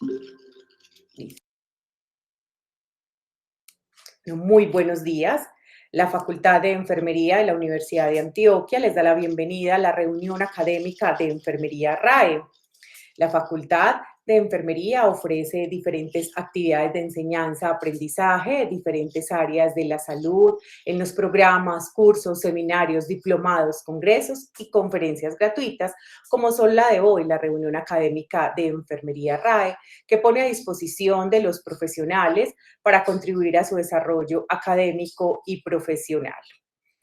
Listo. Muy buenos días. La Facultad de Enfermería de la Universidad de Antioquia les da la bienvenida a la reunión académica de Enfermería RAE. La Facultad de Enfermería ofrece diferentes actividades de enseñanza, aprendizaje, diferentes áreas de la salud, en los programas, cursos, seminarios, diplomados, congresos y conferencias gratuitas, como son la de hoy, la reunión académica de Enfermería RAE, que pone a disposición de los profesionales para contribuir a su desarrollo académico y profesional.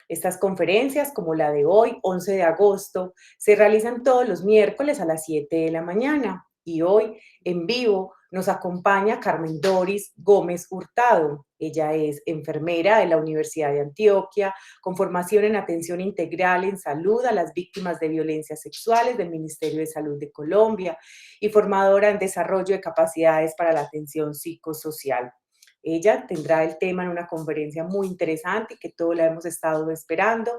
Estas conferencias, como la de hoy, 11 de agosto, se realizan todos los miércoles a las 7 de la mañana y hoy en vivo nos acompaña Carmen Doris Gómez Hurtado. Ella es enfermera de la Universidad de Antioquia, con formación en atención integral en salud a las víctimas de violencias sexuales del Ministerio de Salud de Colombia y formadora en desarrollo de capacidades para la atención psicosocial. Ella tendrá el tema en una conferencia muy interesante y que todos la hemos estado esperando.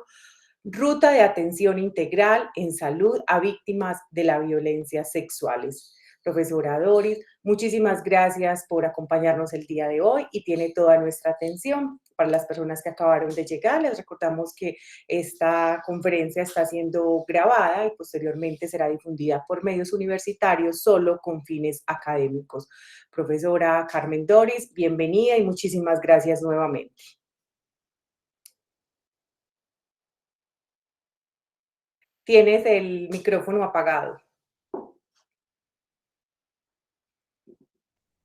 Ruta de atención integral en salud a víctimas de la violencia sexuales. Profesora Doris, muchísimas gracias por acompañarnos el día de hoy y tiene toda nuestra atención. Para las personas que acabaron de llegar, les recordamos que esta conferencia está siendo grabada y posteriormente será difundida por medios universitarios solo con fines académicos. Profesora Carmen Doris, bienvenida y muchísimas gracias nuevamente. Tienes el micrófono apagado.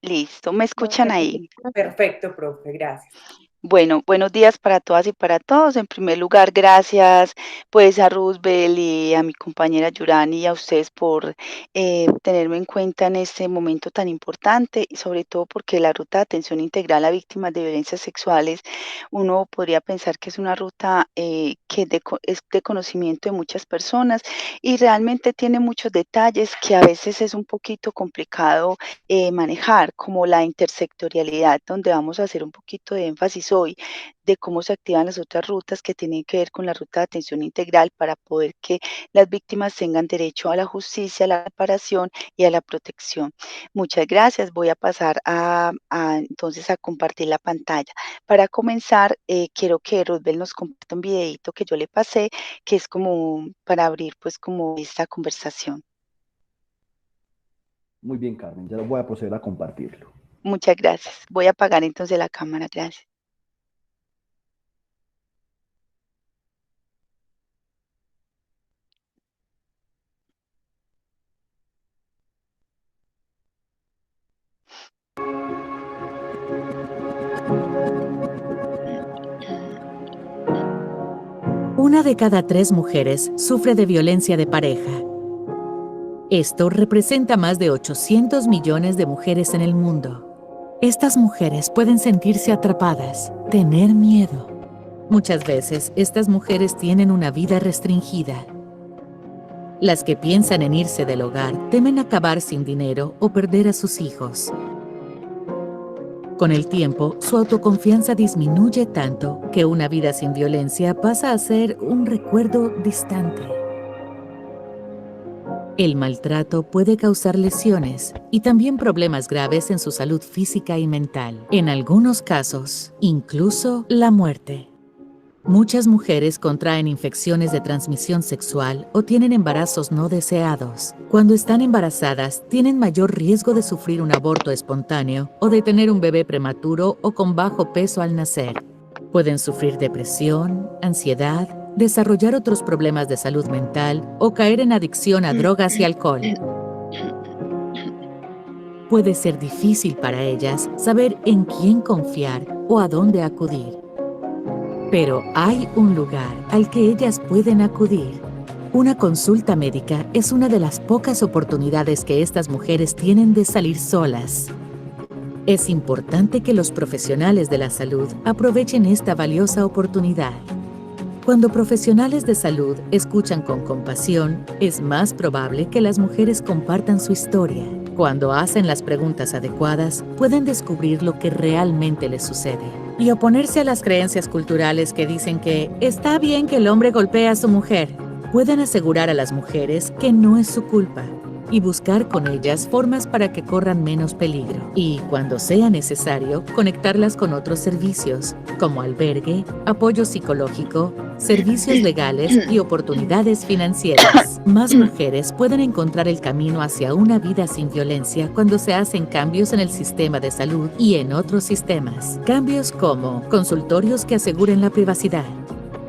Listo, ¿me escuchan ahí? Perfecto, profe, gracias. Bueno, buenos días para todas y para todos. En primer lugar, gracias pues a Roosevelt y a mi compañera Yurani y a ustedes por tenerme en cuenta en este momento tan importante y sobre todo porque la ruta de atención integral a víctimas de violencias sexuales, uno podría pensar que es una ruta que es de conocimiento de muchas personas y realmente tiene muchos detalles que a veces es un poquito complicado manejar, como la intersectorialidad, donde vamos a hacer un poquito de énfasis hoy de cómo se activan las otras rutas que tienen que ver con la ruta de atención integral para poder que las víctimas tengan derecho a la justicia, a la reparación y a la protección. Muchas gracias. Voy a pasar entonces a compartir la pantalla. Para comenzar, quiero que Roosevelt nos comparta un videito que yo le pasé, que es como para abrir pues como esta conversación. Muy bien, Carmen, ya voy a proceder a compartirlo. Muchas gracias. Voy a apagar entonces la cámara. Gracias. Una de cada 3 mujeres sufre de violencia de pareja. Esto representa más de 800 millones de mujeres en el mundo. Estas mujeres pueden sentirse atrapadas, tener miedo. Muchas veces, estas mujeres tienen una vida restringida. Las que piensan en irse del hogar temen acabar sin dinero o perder a sus hijos. Con el tiempo, su autoconfianza disminuye tanto que una vida sin violencia pasa a ser un recuerdo distante. El maltrato puede causar lesiones y también problemas graves en su salud física y mental. En algunos casos, incluso la muerte. Muchas mujeres contraen infecciones de transmisión sexual o tienen embarazos no deseados. Cuando están embarazadas, tienen mayor riesgo de sufrir un aborto espontáneo o de tener un bebé prematuro o con bajo peso al nacer. Pueden sufrir depresión, ansiedad, desarrollar otros problemas de salud mental o caer en adicción a drogas y alcohol. Puede ser difícil para ellas saber en quién confiar o a dónde acudir. Pero hay un lugar al que ellas pueden acudir. Una consulta médica es una de las pocas oportunidades que estas mujeres tienen de salir solas. Es importante que los profesionales de la salud aprovechen esta valiosa oportunidad. Cuando profesionales de salud escuchan con compasión, es más probable que las mujeres compartan su historia. Cuando hacen las preguntas adecuadas, pueden descubrir lo que realmente les sucede y oponerse a las creencias culturales que dicen que está bien que el hombre golpee a su mujer. Pueden asegurar a las mujeres que no es su culpa y buscar con ellas formas para que corran menos peligro. Y cuando sea necesario, conectarlas con otros servicios, como albergue, apoyo psicológico, servicios legales y oportunidades financieras. Más mujeres pueden encontrar el camino hacia una vida sin violencia cuando se hacen cambios en el sistema de salud y en otros sistemas. Cambios como consultorios que aseguren la privacidad,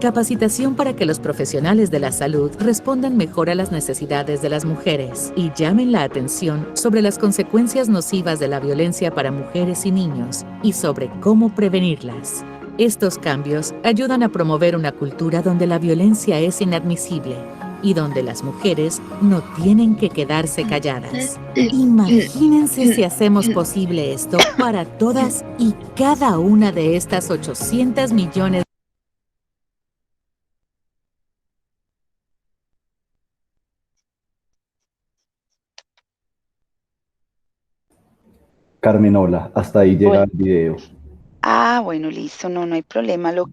capacitación para que los profesionales de la salud respondan mejor a las necesidades de las mujeres y llamen la atención sobre las consecuencias nocivas de la violencia para mujeres y niños y sobre cómo prevenirlas. Estos cambios ayudan a promover una cultura donde la violencia es inadmisible y donde las mujeres no tienen que quedarse calladas. Imagínense si hacemos posible esto para todas y cada una de estas 800 millones. Carmenola, hasta ahí llega Bueno, el video. bueno, listo, no, no hay problema. Lo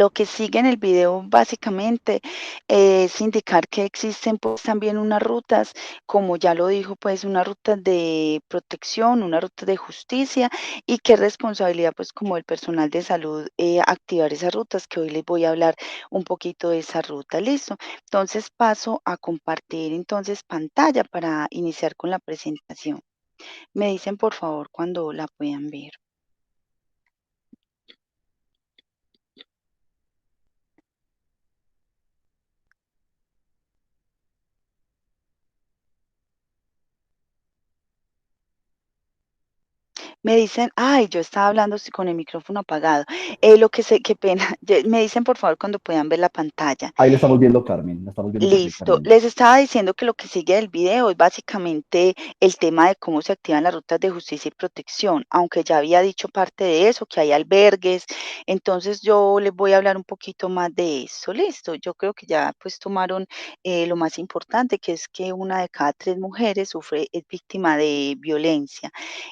que sigue en el video básicamente es indicar que existen pues también unas rutas, como ya lo dijo, pues unas rutas de protección, una ruta de justicia y que es responsabilidad pues como el personal de salud activar esas rutas, que hoy les voy a hablar un poquito de esa ruta. Listo. Entonces paso a compartir entonces pantalla para iniciar con la presentación. Me dicen por favor cuando la puedan ver. Me dicen, ay, yo estaba hablando con el micrófono apagado. Qué pena. Me dicen por favor cuando puedan ver la pantalla. Ahí la estamos viendo, Carmen, la estamos viendo Listo. perfectamente. Les estaba diciendo que lo que sigue del video es básicamente el tema de cómo se activan las rutas de justicia y protección, aunque ya había dicho parte de eso, que hay albergues. Entonces yo les voy a hablar un poquito más de eso. Listo. Yo creo que ya pues tomaron lo más importante, que es que una de cada tres mujeres es víctima de violencia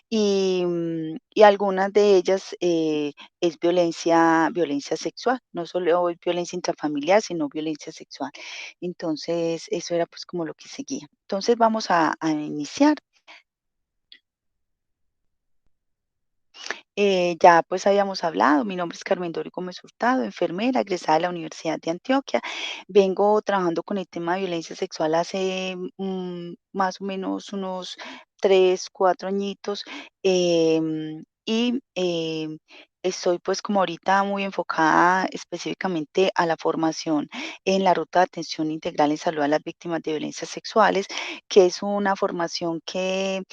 y algunas de ellas es violencia sexual, no solo es violencia intrafamiliar, sino violencia sexual. Entonces, eso era pues como lo que seguía. Entonces, vamos a iniciar. Ya pues habíamos hablado, mi nombre es Carmen Dori Gómez Hurtado, enfermera, egresada de la Universidad de Antioquia. Vengo trabajando con el tema de violencia sexual hace más o menos unos 3, 4 añitos. Estoy pues como ahorita muy enfocada específicamente a la formación en la ruta de atención integral en salud a las víctimas de violencias sexuales, que es una formación que,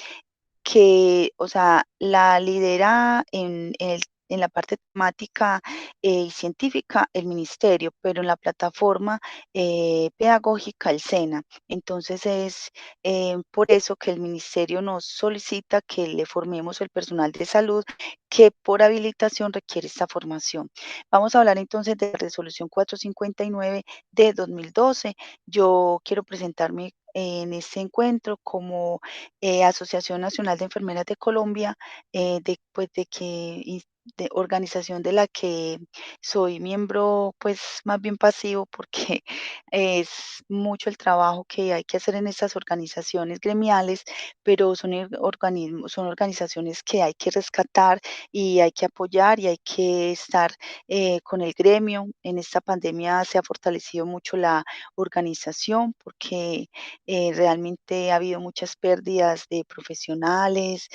o sea, la lidera en la parte temática y científica el ministerio, pero en la plataforma pedagógica el SENA. Entonces es por eso que el ministerio nos solicita que le formemos el personal de salud que por habilitación requiere esta formación. Vamos a hablar entonces de la resolución 459 de 2012. Yo quiero presentarme en este encuentro como Asociación Nacional de Enfermeras de Colombia, pues, de organización de la que soy miembro, pues más bien pasivo, porque es mucho el trabajo que hay que hacer en estas organizaciones gremiales, pero son organizaciones que hay que rescatar y hay que apoyar y hay que estar con el gremio. En esta pandemia se ha fortalecido mucho la organización porque realmente ha habido muchas pérdidas de profesionales,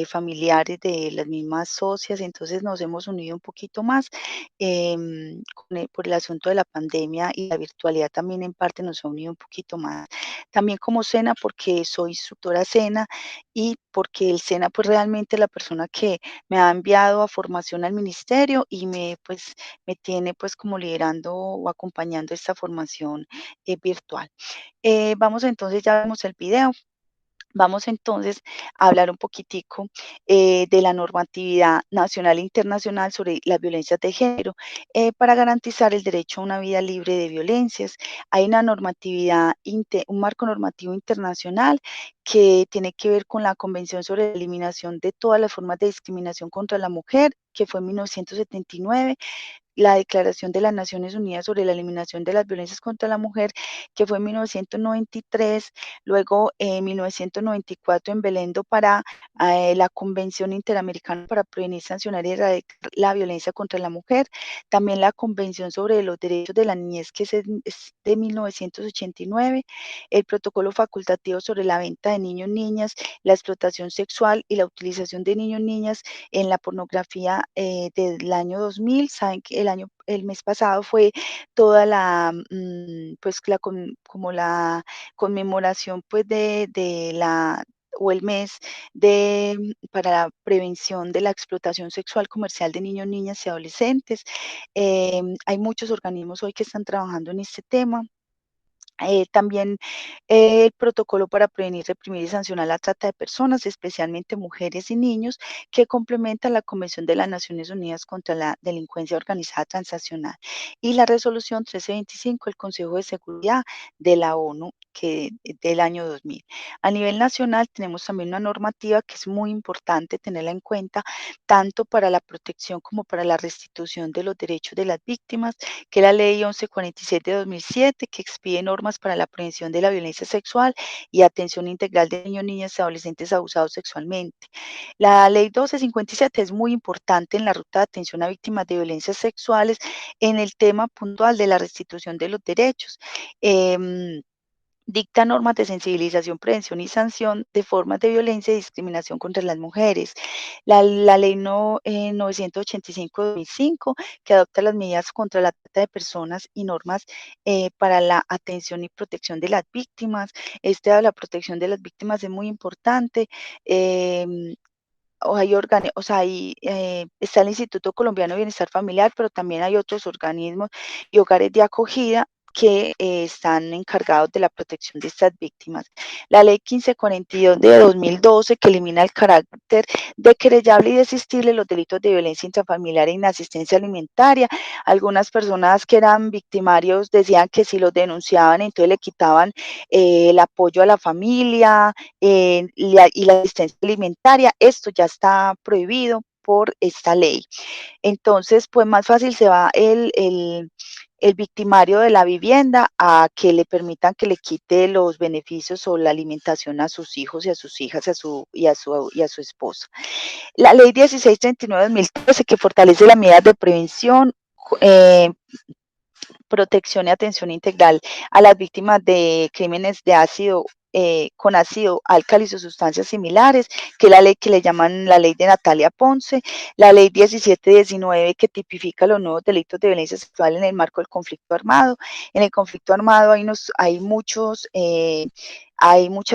familiares de las mismas socias, entonces nos hemos unido un poquito más por el asunto de la pandemia y la virtualidad también en parte nos ha unido un poquito más. También como SENA, porque soy instructora SENA y porque el SENA pues realmente es la persona que me ha enviado a formación al ministerio y me tiene pues como liderando o acompañando esta formación virtual. Vamos entonces, ya vemos el video. Vamos entonces a hablar un poquitico de la normatividad nacional e internacional sobre las violencias de género para garantizar el derecho a una vida libre de violencias. Hay una un marco normativo internacional que tiene que ver con la Convención sobre la Eliminación de todas las formas de discriminación contra la mujer que fue en 1979, la Declaración de las Naciones Unidas sobre la Eliminación de las Violencias contra la Mujer, que fue en 1993, luego en 1994 en Belén do Pará, la Convención Interamericana para Prevenir, Sancionar y Erradicar la Violencia contra la Mujer, también la Convención sobre los Derechos de la Niñez, que es de 1989, el Protocolo Facultativo sobre la Venta de Niños, Niñas, la Explotación Sexual y la Utilización de Niños, Niñas en la pornografía del año 2000. Saben que el mes pasado fue toda la, pues como la conmemoración pues de la o el mes para la prevención de la explotación sexual comercial de niños, niñas y adolescentes. Hay muchos organismos hoy que están trabajando en este tema. También el protocolo para prevenir, reprimir y sancionar la trata de personas, especialmente mujeres y niños, que complementa la Convención de las Naciones Unidas contra la Delincuencia Organizada Transnacional y la resolución 1325 del Consejo de Seguridad de la ONU del año 2000. A nivel nacional tenemos también una normativa que es muy importante tenerla en cuenta, tanto para la protección como para la restitución de los derechos de las víctimas, que es la Ley 1147 de 2007, que expide normas para la prevención de la violencia sexual y atención integral de niños, niñas y adolescentes abusados sexualmente. La Ley 1257 es muy importante en la ruta de atención a víctimas de violencias sexuales en el tema puntual de la restitución de los derechos. Dicta normas de sensibilización, prevención y sanción de formas de violencia y discriminación contra las mujeres. La ley 985 de 2005, que adopta las medidas contra la trata de personas y normas para la atención y protección de las víctimas. La protección de las víctimas es muy importante. Está el Instituto Colombiano de Bienestar Familiar, pero también hay otros organismos y hogares de acogida que están encargados de la protección de estas víctimas. La Ley 1542 de 2012, que elimina el carácter de querellable y desistible los delitos de violencia intrafamiliar e inasistencia alimentaria. Algunas personas que eran victimarios decían que si los denunciaban, entonces le quitaban el apoyo a la familia, y la asistencia alimentaria. Esto ya está prohibido por esta ley. Entonces, pues más fácil se va el victimario de la vivienda a que le permitan que le quite los beneficios o la alimentación a sus hijos y a sus hijas y a su esposa. La ley 1639 de 2013, que fortalece las medidas de prevención, protección y atención integral a las víctimas de crímenes de ácido, con ácido, álcalis o sustancias similares, que es la ley que le llaman la ley de Natalia Ponce, la ley 1719, que tipifica los nuevos delitos de violencia sexual en el marco del conflicto armado. En el conflicto armado hay muchas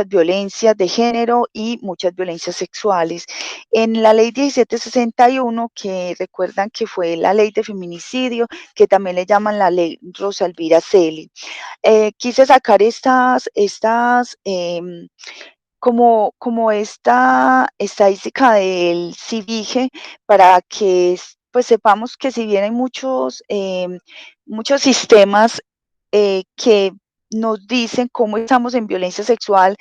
violencias de género y muchas violencias sexuales. En la ley 1761, que recuerdan que fue la ley de feminicidio, que también le llaman la ley Rosa Elvira Celi. Quise sacar como esta estadística del CIVIGE para que pues sepamos que si bien hay muchos sistemas que nos dicen cómo estamos en violencia sexual,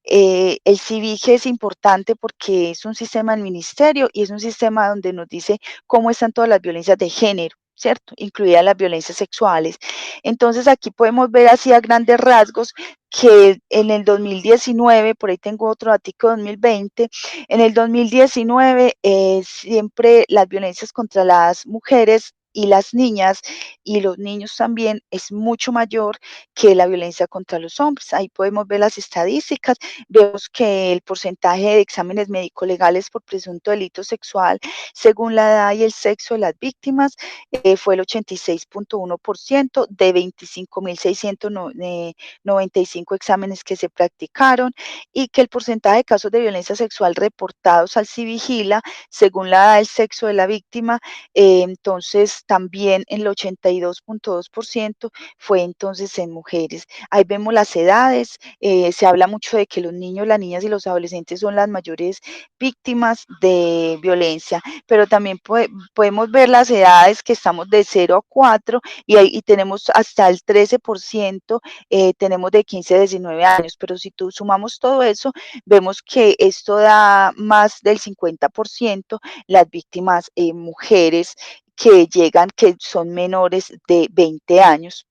el CIVIGE es importante porque es un sistema del ministerio y es un sistema donde nos dice cómo están todas las violencias de género, ¿cierto? Incluidas las violencias sexuales. Entonces aquí podemos ver así a grandes rasgos que en el 2019, por ahí tengo otro artículo 2020, en el 2019 siempre las violencias contra las mujeres y las niñas y los niños también es mucho mayor que la violencia contra los hombres. Ahí podemos ver las estadísticas, vemos que el porcentaje de exámenes médico-legales por presunto delito sexual, según la edad y el sexo de las víctimas, fue el 86.1% de 25.695 exámenes que se practicaron, y que el porcentaje de casos de violencia sexual reportados al CIVIGILA, según la edad y el sexo de la víctima, entonces víctimas también en el 82.2% fue entonces en mujeres. Ahí vemos las edades, se habla mucho de que los niños, las niñas y los adolescentes son las mayores víctimas de violencia, pero también podemos ver las edades que estamos de 0 a 4 y tenemos hasta el 13%, tenemos de 15 a 19 años, pero si tú sumamos todo eso, vemos que esto da más del 50% las víctimas mujeres que llegan, que son menores de 20 años.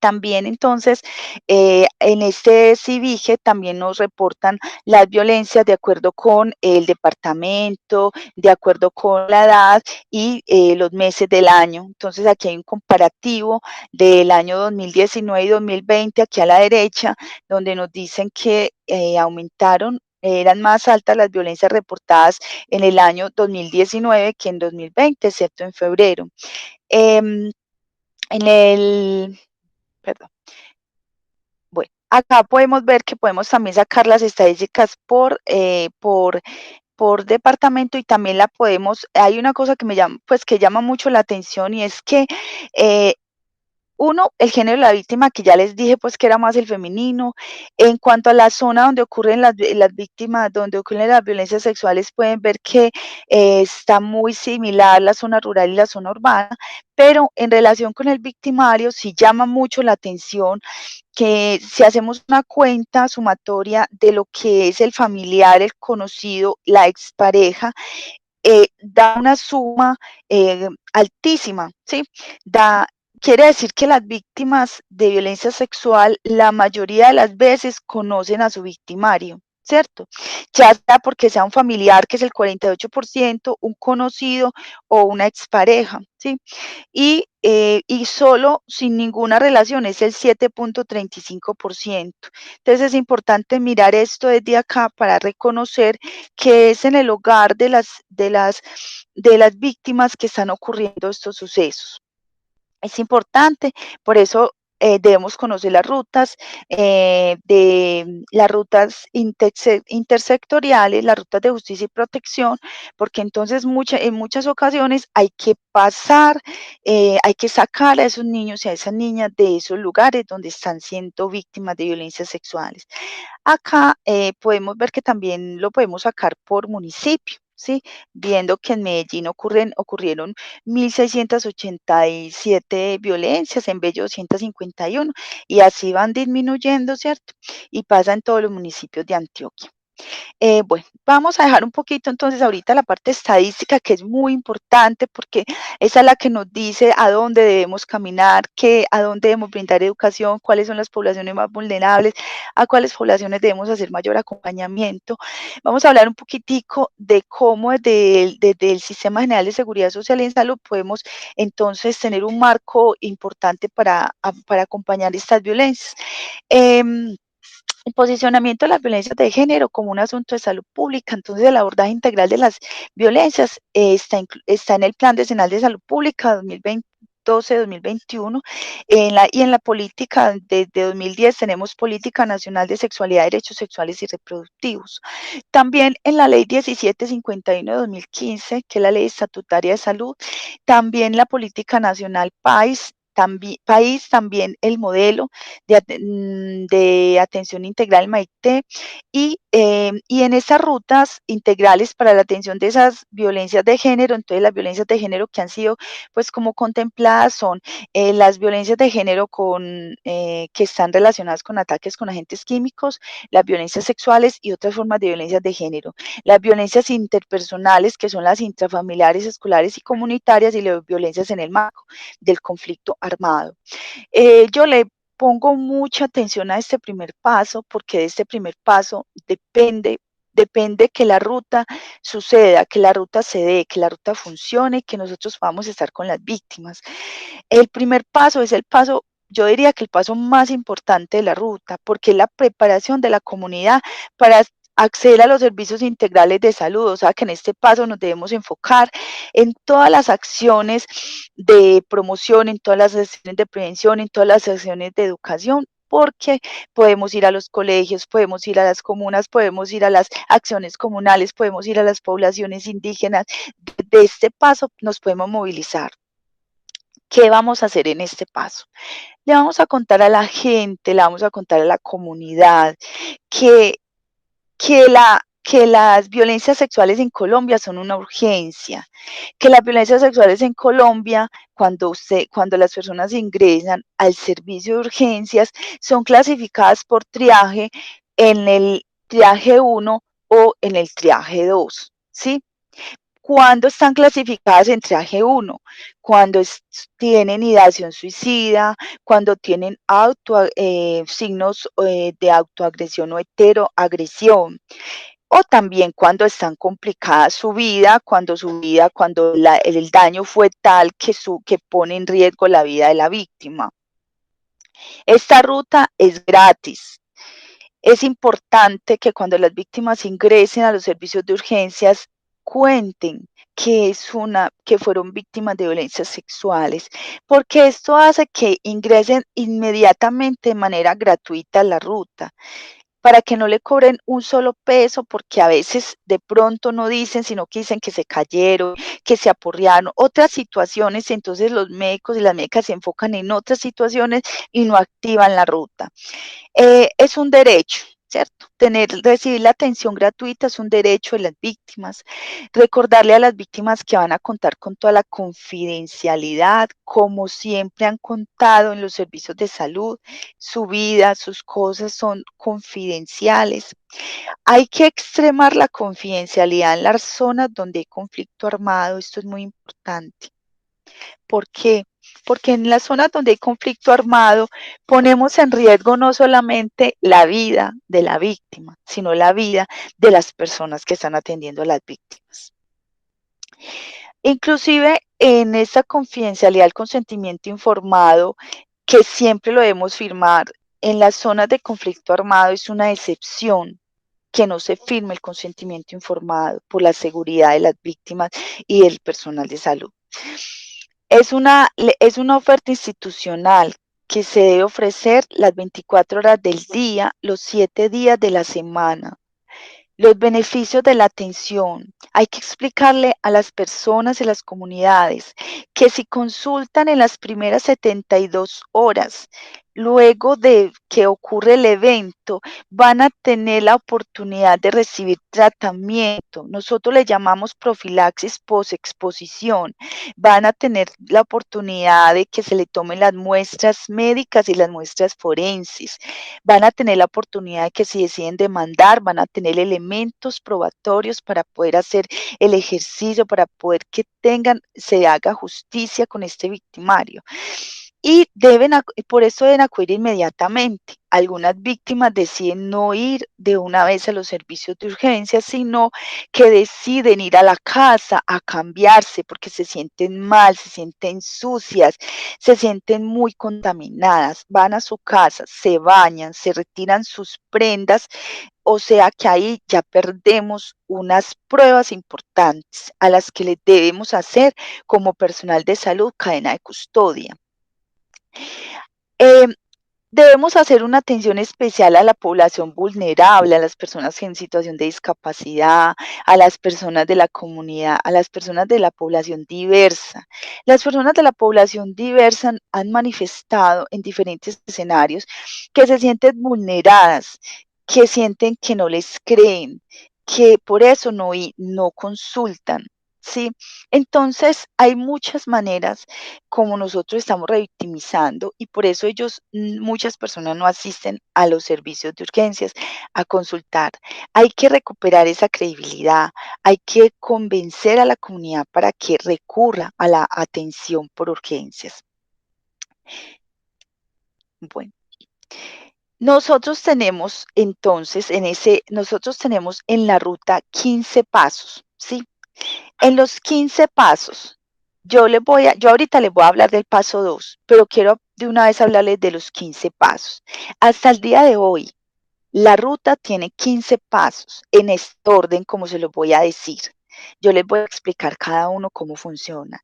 También entonces, en este CIVIGE también nos reportan las violencias de acuerdo con el departamento, de acuerdo con la edad y los meses del año. Entonces aquí hay un comparativo del año 2019 y 2020 aquí a la derecha, donde nos dicen que aumentaron. Eran más altas las violencias reportadas en el año 2019 que en 2020, excepto en febrero. Em, en el Perdón. Bueno, acá podemos ver que podemos también sacar las estadísticas por departamento y también hay una cosa que me llama, pues que llama mucho la atención y es que eh, uno, el género de la víctima, que ya les dije, pues, que era más el femenino. En cuanto a la zona donde ocurren las víctimas, donde ocurren las violencias sexuales, pueden ver que está muy similar la zona rural y la zona urbana, pero en relación con el victimario, sí llama mucho la atención que si hacemos una cuenta sumatoria de lo que es el familiar, el conocido, la expareja, da una suma altísima, ¿sí? Da, quiere decir que las víctimas de violencia sexual la mayoría de las veces conocen a su victimario, ¿cierto? Ya sea porque sea un familiar, que es el 48%, un conocido o una expareja, ¿sí? Y solo sin ninguna relación es el 7.35%. Entonces es importante mirar esto desde acá para reconocer que es en el hogar de las víctimas que están ocurriendo estos sucesos. Es importante, por eso debemos conocer las rutas, las rutas intersectoriales, las rutas de justicia y protección, porque entonces en muchas ocasiones hay que pasar, hay que sacar a esos niños y a esas niñas de esos lugares donde están siendo víctimas de violencias sexuales. Acá podemos ver que también lo podemos sacar por municipio, ¿sí? Viendo que en Medellín ocurrieron 1.687 violencias, en Bello 251, y así van disminuyendo, ¿cierto? Y pasa en todos los municipios de Antioquia. Bueno, vamos a dejar un poquito entonces ahorita la parte estadística, que es muy importante porque esa es la que nos dice a dónde debemos caminar, a dónde debemos brindar educación, cuáles son las poblaciones más vulnerables, a cuáles poblaciones debemos hacer mayor acompañamiento. Vamos a hablar un poquitico de cómo desde el Sistema General de Seguridad Social y en Salud podemos entonces tener un marco importante para acompañar estas violencias. El posicionamiento de las violencias de género como un asunto de salud pública. Entonces, el abordaje integral de las violencias está en el Plan Decenal de Salud Pública 2012-2021. Y en la política, desde 2010 tenemos Política Nacional de Sexualidad, Derechos Sexuales y Reproductivos. También en la Ley 1751 de 2015, que es la Ley Estatutaria de Salud, también la Política Nacional también el modelo de atención integral MAITE y en esas rutas integrales para la atención de esas violencias de género. Entonces las violencias de género que han sido pues como contempladas son las violencias de género que están relacionadas con ataques con agentes químicos, las violencias sexuales y otras formas de violencias de género, las violencias interpersonales, que son las intrafamiliares, escolares y comunitarias, y las violencias en el marco del conflicto armado. Yo le pongo mucha atención a este primer paso, porque de este primer paso depende que la ruta suceda, que la ruta se dé, que la ruta funcione, que nosotros podamos estar con las víctimas. El primer paso es el paso, yo diría que el paso más importante de la ruta, porque es la preparación de la comunidad para acceder a los servicios integrales de salud. O sea que en este paso nos debemos enfocar en todas las acciones de promoción, en todas las acciones de prevención, en todas las acciones de educación, porque podemos ir a los colegios, podemos ir a las comunas, podemos ir a las acciones comunales, podemos ir a las poblaciones indígenas. De este paso nos podemos movilizar. ¿Qué vamos a hacer en este paso? Le vamos a contar a la gente, le vamos a contar a la comunidad que que las violencias sexuales en Colombia son una urgencia, que las violencias sexuales en Colombia, cuando las personas ingresan al servicio de urgencias, son clasificadas por triaje en el triaje 1 o en el triaje 2, ¿sí? ¿Cuándo están clasificadas en triaje 1? Cuando tienen ideación suicida, cuando tienen signos de autoagresión o heteroagresión, o también cuando están complicadas cuando el daño fue tal que pone en riesgo la vida de la víctima. Esta ruta es gratis. Es importante que cuando las víctimas ingresen a los servicios de urgencias cuenten que fueron víctimas de violencias sexuales, porque esto hace que ingresen inmediatamente de manera gratuita a la ruta, para que no le cobren un solo peso, porque a veces de pronto no dicen, sino que dicen que se cayeron, que se aporrearon, otras situaciones, entonces los médicos y las médicas se enfocan en otras situaciones y no activan la ruta. Es un derecho, ¿cierto? Recibir la atención gratuita es un derecho de las víctimas. Recordarle a las víctimas que van a contar con toda la confidencialidad, como siempre han contado en los servicios de salud. Su vida, sus cosas son confidenciales. Hay que extremar la confidencialidad en las zonas donde hay conflicto armado. Esto es muy importante. ¿Por qué? Porque en las zonas donde hay conflicto armado ponemos en riesgo no solamente la vida de la víctima, sino la vida de las personas que están atendiendo a las víctimas. Inclusive en esta confidencialidad, el consentimiento informado, que siempre lo debemos firmar, en las zonas de conflicto armado es una excepción que no se firme el consentimiento informado por la seguridad de las víctimas y del personal de salud. Es una oferta institucional que se debe ofrecer las 24 horas del día, los 7 días de la semana. Los beneficios de la atención. Hay que explicarle a las personas y las comunidades que si consultan en las primeras 72 horas, luego de que ocurre el evento, van a tener la oportunidad de recibir tratamiento. Nosotros le llamamos profilaxis posexposición. Van a tener la oportunidad de que se le tomen las muestras médicas y las muestras forenses. Van a tener la oportunidad de que si deciden demandar, van a tener elementos probatorios para poder hacer el ejercicio, para poder que se haga justicia con este victimario. Y por eso deben acudir inmediatamente. Algunas víctimas deciden no ir de una vez a los servicios de urgencia, sino que deciden ir a la casa a cambiarse porque se sienten mal, se sienten sucias, se sienten muy contaminadas. Van a su casa, se bañan, se retiran sus prendas, o sea que ahí ya perdemos unas pruebas importantes a las que le debemos hacer como personal de salud cadena de custodia. Eh, Debemos hacer una atención especial a la población vulnerable, a las personas en situación de discapacidad, a las personas de la comunidad, a las personas de la población diversa. Las personas de la población diversa han manifestado en diferentes escenarios que se sienten vulneradas, que sienten que no les creen, que por eso no consultan. ¿Sí? Entonces, hay muchas maneras como nosotros estamos revictimizando y por eso muchas personas no asisten a los servicios de urgencias a consultar. Hay que recuperar esa credibilidad, hay que convencer a la comunidad para que recurra a la atención por urgencias. Bueno, nosotros tenemos entonces nosotros tenemos en la ruta 15 pasos, ¿sí? En los 15 pasos, yo ahorita les voy a hablar del paso 2, pero quiero de una vez hablarles de los 15 pasos. Hasta el día de hoy, la ruta tiene 15 pasos en este orden como se los voy a decir. Yo les voy a explicar cada uno cómo funciona.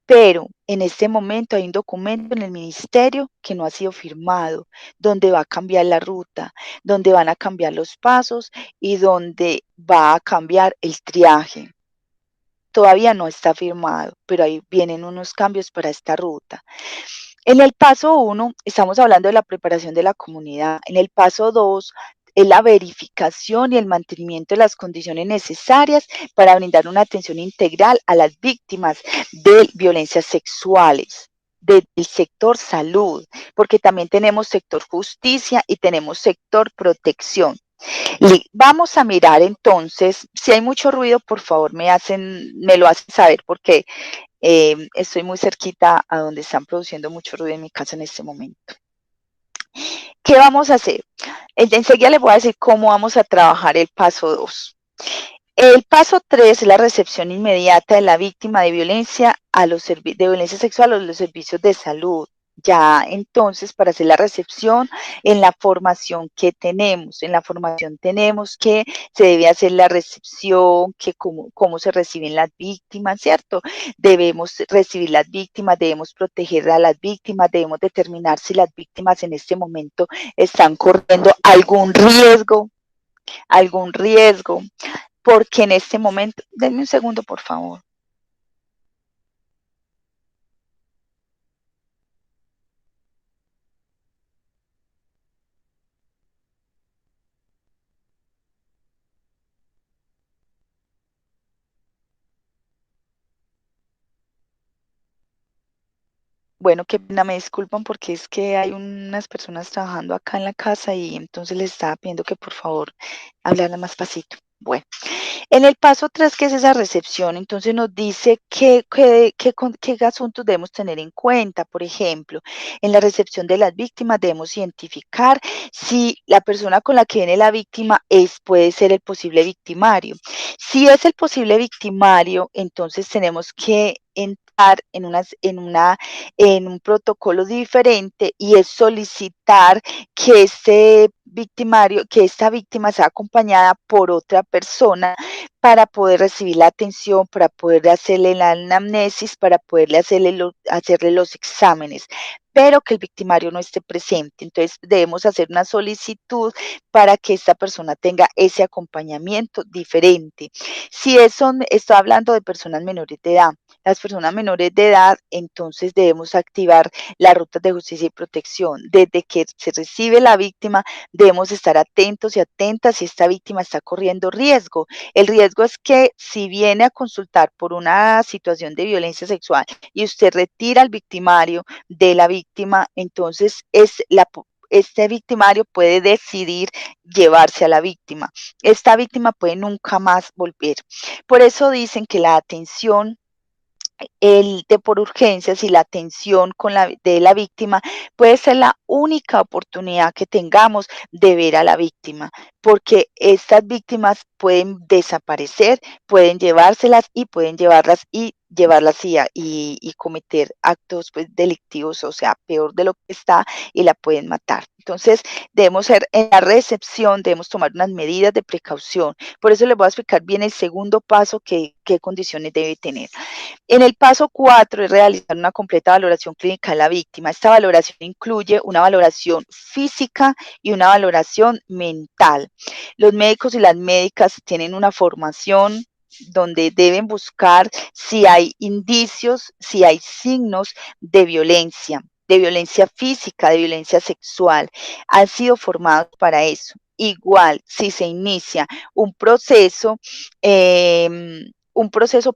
Pero en este momento hay un documento en el ministerio que no ha sido firmado, donde va a cambiar la ruta, donde van a cambiar los pasos y donde va a cambiar el triaje. todavía no está firmado, pero ahí vienen unos cambios para esta ruta. En el paso 1 estamos hablando de la preparación de la comunidad. En el paso 2 es la verificación y el mantenimiento de las condiciones necesarias para brindar una atención integral a las víctimas de violencias sexuales del sector salud, porque también tenemos sector justicia y tenemos sector protección. Vamos a mirar entonces, si hay mucho ruido, por favor me lo hacen saber, porque estoy muy cerquita a donde están produciendo mucho ruido en mi casa en este momento. ¿Qué vamos a hacer? Enseguida les voy a decir cómo vamos a trabajar el paso 2. El paso 3 es la recepción inmediata de la víctima de violencia de violencia sexual a los servicios de salud. Ya entonces, para hacer la recepción, en la formación que tenemos que se debe hacer la recepción, que cómo se reciben las víctimas, ¿cierto? Debemos recibir las víctimas, debemos proteger a las víctimas, debemos determinar si las víctimas en este momento están corriendo algún riesgo, porque en este momento, denme un segundo, por favor. Bueno, qué pena, me disculpan porque es que hay unas personas trabajando acá en la casa y entonces les estaba pidiendo que por favor hablaran más pasito. Bueno, en el paso 3, que es esa recepción, entonces nos dice qué asuntos debemos tener en cuenta. Por ejemplo, en la recepción de las víctimas debemos identificar si la persona con la que viene la víctima puede ser el posible victimario. Si es el posible victimario, entonces tenemos que entrar en un protocolo diferente, y es solicitar que que esta víctima sea acompañada por otra persona para poder recibir la atención, para poder hacerle la anamnesis, para poderle hacerle los exámenes, pero que el victimario no esté presente. Entonces debemos hacer una solicitud para que esta persona tenga ese acompañamiento diferente. Si estoy hablando de personas menores de edad. Las personas menores de edad, entonces debemos activar las rutas de justicia y protección. Desde que se recibe la víctima, debemos estar atentos y atentas si esta víctima está corriendo riesgo. El riesgo es que si viene a consultar por una situación de violencia sexual y usted retira al victimario de la víctima, entonces este victimario puede decidir llevarse a la víctima. Esta víctima puede nunca más volver. Por eso dicen que la atención por urgencias y la atención de la víctima puede ser la única oportunidad que tengamos de ver a la víctima, porque estas víctimas pueden desaparecer, pueden llevárselas y pueden llevarlas y cometer actos pues delictivos, o sea, peor de lo que está, y la pueden matar. Entonces, en la recepción debemos tomar unas medidas de precaución. Por eso les voy a explicar bien el segundo paso, qué condiciones debe tener. En el paso 4 es realizar una completa valoración clínica de la víctima. Esta valoración incluye una valoración física y una valoración mental. Los médicos y las médicas tienen una formación donde deben buscar si hay indicios, si hay signos de violencia física, de violencia sexual. Han sido formados para eso. Igual, si se inicia un proceso,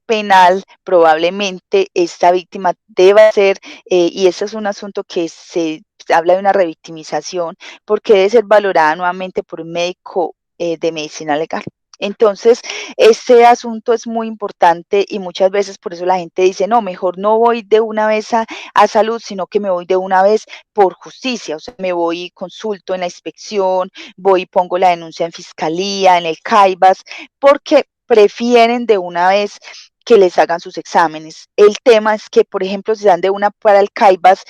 penal, probablemente esta víctima deba ser, y ese es un asunto que se habla de una revictimización, porque debe ser valorada nuevamente por un médico de medicina legal. Entonces, este asunto es muy importante y muchas veces por eso la gente dice, no, mejor no voy de una vez a salud, sino que me voy de una vez por justicia. O sea, me voy y consulto en la inspección, voy y pongo la denuncia en fiscalía, en el CAIVAS, porque prefieren de una vez que les hagan sus exámenes. El tema es que, por ejemplo, si dan de una para el CAIVAS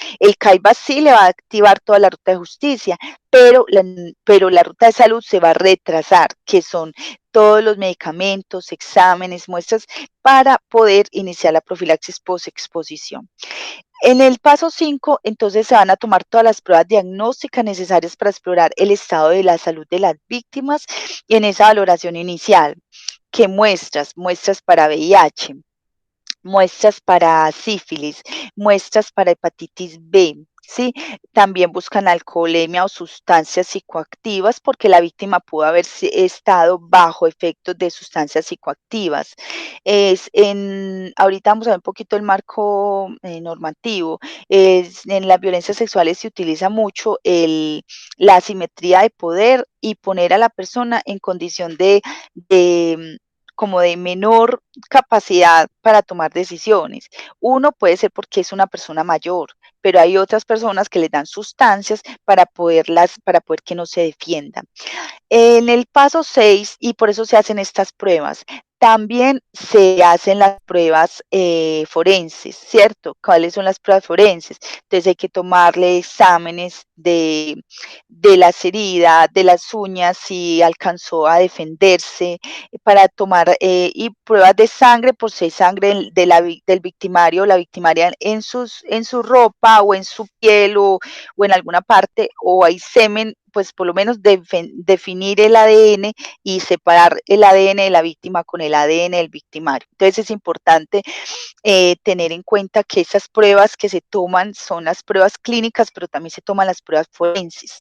sí le va a activar toda la ruta de justicia, pero la ruta de salud se va a retrasar, que son todos los medicamentos, exámenes, muestras, para poder iniciar la profilaxis post-exposición. En el paso 5, entonces se van a tomar todas las pruebas diagnósticas necesarias para explorar el estado de la salud de las víctimas, y en esa valoración inicial, ¿qué muestras? Muestras para VIH, muestras para sífilis, muestras para hepatitis B, ¿sí? También buscan alcoholemia o sustancias psicoactivas porque la víctima pudo haber estado bajo efectos de sustancias psicoactivas. Ahorita vamos a ver un poquito el marco normativo. En las violencias sexuales se utiliza mucho la asimetría de poder y poner a la persona en condición de como de menor capacidad para tomar decisiones. Uno puede ser porque es una persona mayor, pero hay otras personas que les dan sustancias para poder que no se defiendan. En el paso 6 y por eso se hacen estas pruebas, también se hacen las pruebas forenses, ¿cierto? ¿Cuáles son las pruebas forenses? Entonces hay que tomarle exámenes de las heridas, de las uñas, si alcanzó a defenderse, para tomar y pruebas de sangre, por si hay sangre del victimario o la victimaria en su ropa o en su piel o en alguna parte, o hay semen, pues por lo menos definir el ADN y separar el ADN de la víctima con el ADN del victimario. Entonces es importante tener en cuenta que esas pruebas que se toman son las pruebas clínicas, pero también se toman las pruebas forenses.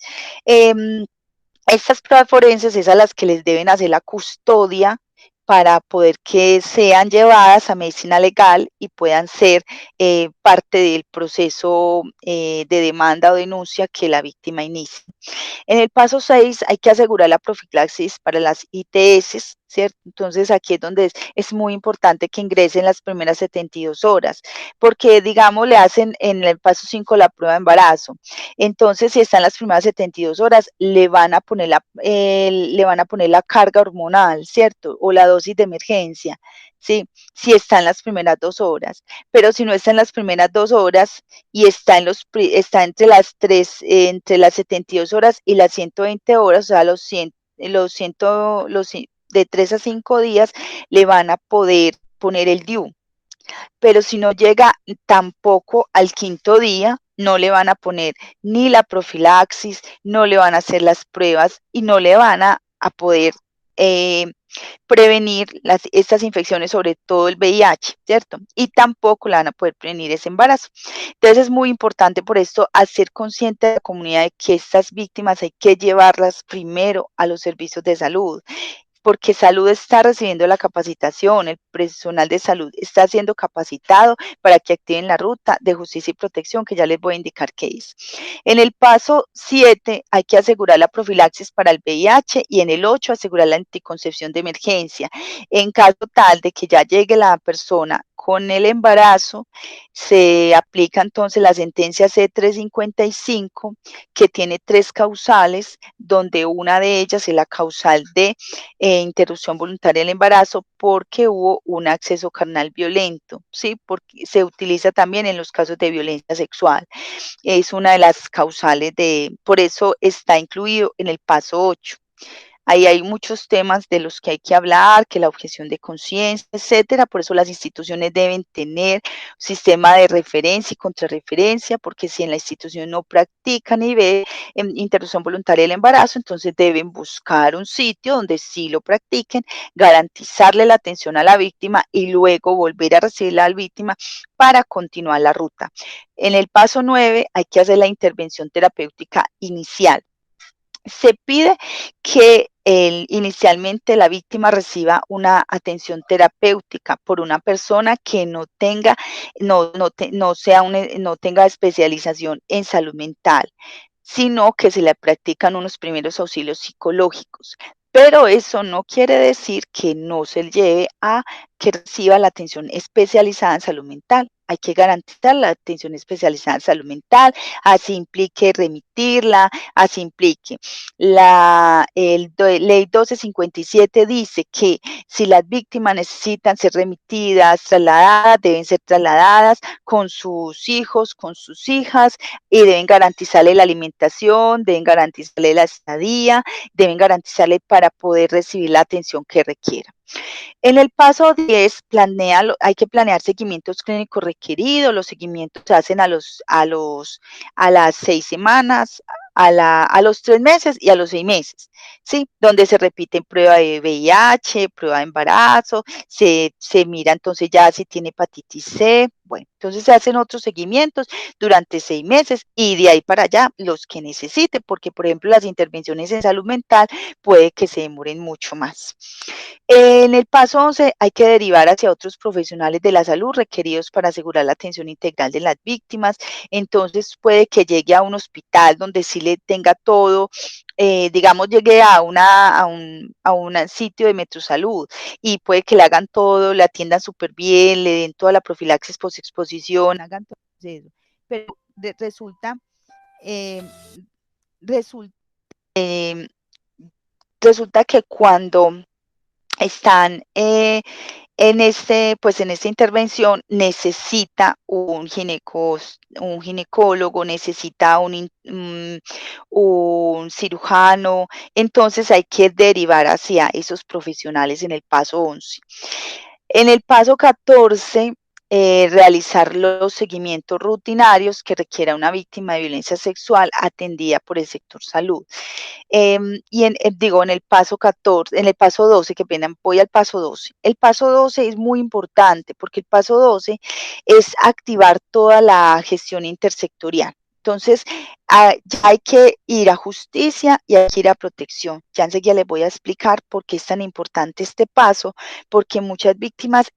Estas pruebas forenses es a las que les deben hacer la custodia para poder que sean llevadas a medicina legal y puedan ser parte del proceso de demanda o denuncia que la víctima inicie. En el paso 6 hay que asegurar la profilaxis para las ITS, ¿cierto? Entonces aquí es donde es muy importante que ingresen las primeras 72 horas, porque digamos le hacen en el paso 5 la prueba de embarazo. Entonces si están las primeras 72 horas, le van a poner la carga hormonal, ¿cierto? O la dosis de emergencia, ¿sí? Si están las primeras 2 horas. Pero si no están las primeras 2 horas, y está entre entre las 72 horas y las 120 horas, o sea, de 3 a 5 días, le van a poder poner el DIU. Pero si no llega tampoco al quinto día, no le van a poner ni la profilaxis, no le van a hacer las pruebas y no le van a poder eh, prevenir estas infecciones, sobre todo el VIH, ¿cierto? Y tampoco la van a poder prevenir ese embarazo. Entonces es muy importante por esto hacer consciente a la comunidad de que estas víctimas hay que llevarlas primero a los servicios de salud, porque salud está recibiendo la capacitación, el personal de salud está siendo capacitado para que activen la ruta de justicia y protección, que ya les voy a indicar qué es. En el paso 7 hay que asegurar la profilaxis para el VIH y en el 8 asegurar la anticoncepción de emergencia. En caso tal de que ya llegue la persona con el embarazo, se aplica entonces la sentencia C355, que tiene 3 causales, donde una de ellas es la causal de interrupción voluntaria del embarazo porque hubo un acceso carnal violento, ¿sí? Porque se utiliza también en los casos de violencia sexual. Es una de las causales por eso está incluido en el paso 8. Ahí hay muchos temas de los que hay que hablar, que la objeción de conciencia, etcétera. Por eso las instituciones deben tener sistema de referencia y contrarreferencia, porque si en la institución no practican y ve interrupción voluntaria del embarazo, entonces deben buscar un sitio donde sí lo practiquen, garantizarle la atención a la víctima y luego volver a recibir a la víctima para continuar la ruta. En el paso 9 hay que hacer la intervención terapéutica inicial. Se pide que inicialmente la víctima reciba una atención terapéutica por una persona que no tenga, no tenga especialización en salud mental, sino que se le practican unos primeros auxilios psicológicos. Pero eso no quiere decir que no se lleve a que reciba la atención especializada en salud mental. Hay que garantizar la atención especializada en salud mental, así implique remitirla, así implique. Ley 1257 dice que si las víctimas necesitan ser remitidas, trasladadas, deben ser trasladadas con sus hijos, con sus hijas, y deben garantizarle la alimentación, deben garantizarle la estadía, deben garantizarle para poder recibir la atención que requiera. En el paso 10 hay que planear seguimientos clínicos requeridos. Los seguimientos se hacen a las 6 semanas, a los 3 meses y a los 6 meses, ¿sí? Donde se repiten prueba de VIH, prueba de embarazo, se mira entonces ya si tiene hepatitis C, bueno, entonces se hacen otros seguimientos durante 6 meses y de ahí para allá los que necesite, porque por ejemplo las intervenciones en salud mental puede que se demoren mucho más. En el paso 11 hay que derivar hacia otros profesionales de la salud requeridos para asegurar la atención integral de las víctimas. Entonces puede que llegue a un hospital donde sí le tenga todo, digamos, llegue a un sitio de Metrosalud y puede que le hagan todo, le atiendan súper bien, le den toda la profilaxis post-exposición, hagan todo eso. Pero resulta, eh, resulta, eh, resulta que cuando están pues en esta intervención necesita un ginecólogo, necesita un cirujano, entonces hay que derivar hacia esos profesionales en el paso 11. En el paso 14, realizar los seguimientos rutinarios que requiera una víctima de violencia sexual atendida por el sector salud. Y digo, en el paso 14, en el paso 12, que pena, voy al paso 12. El paso 12 es muy importante porque el paso 12 es activar toda la gestión intersectorial. Entonces, ya hay que ir a justicia y hay que ir a protección. Ya enseguida les voy a explicar por qué es tan importante este paso, porque muchas víctimas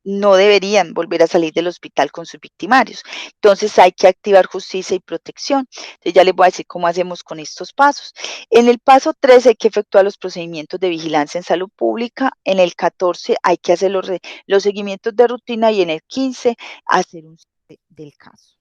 no deberían volver a salir del hospital con sus victimarios. Entonces hay que activar justicia y protección. Entonces ya les voy a decir cómo hacemos con estos pasos. En el paso 13 hay que efectuar los procedimientos de vigilancia en salud pública. En el 14 hay que hacer los seguimientos de rutina y en el 15 hacer un cierre del caso.